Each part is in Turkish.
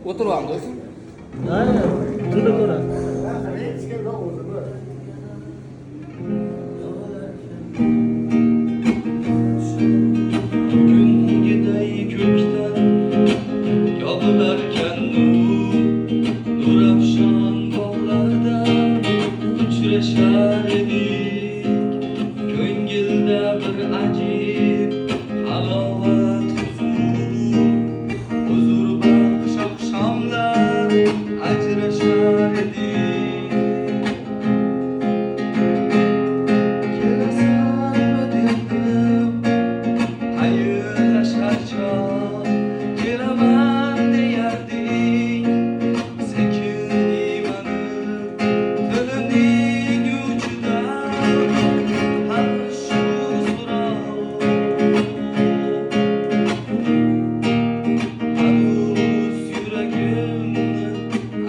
Oturuyorum dostum. Aynen. Tırda ko'ra. Gün giday kökten yağılarken nur afşan bağlarda uçraşar edik. Ko'ngilda bir acib halovat huzur baxsh oqshomlar ajrashar edik. Kelasanmi derdim hayırlaşar çağ, kelaman deyarding sekin imanib tilimning uchidan har shu so'rov. Hanuz yuragimni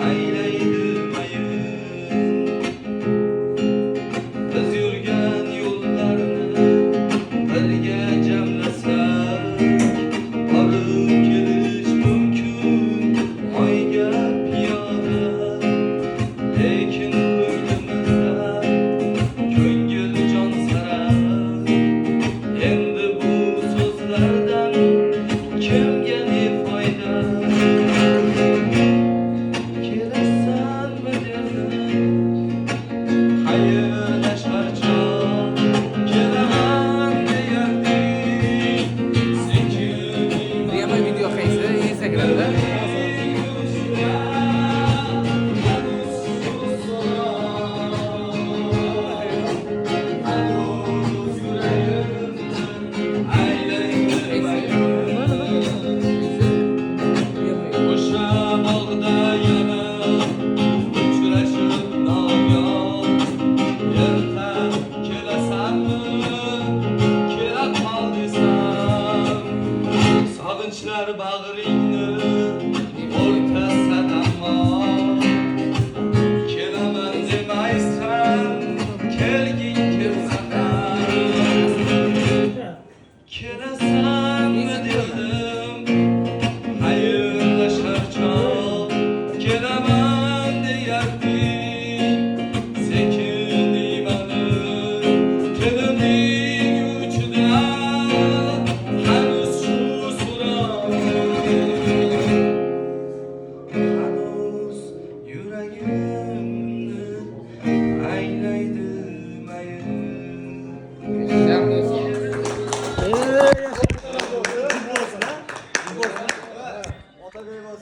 aylaydi mayin, biz yurgan yo'llarni birga jamlasak borib kelish mumkin oyga piyoda. Lekin ko'nglimizda ko'ngil jon sarar, endi bu so'zlardan kimga ne foyda? Kelasanmi derdim hayırlaşar çağ, kelaman deyarding sekin Riyama video qaysi Instagramda. O'sha bog'da yana uchrashib noyon, erta kelasanmi, kela qol desam, sog'inchlar bag'ringni o'rtasida ammo kelaman demaysan, kelgin kelsana. Kelasanmi derdim hayırlaşar çağ, kelaman deyarding sekin imanib tilimning uchidan hanuz shu so'rov. Hanuz yuragimni aylaydi mayin.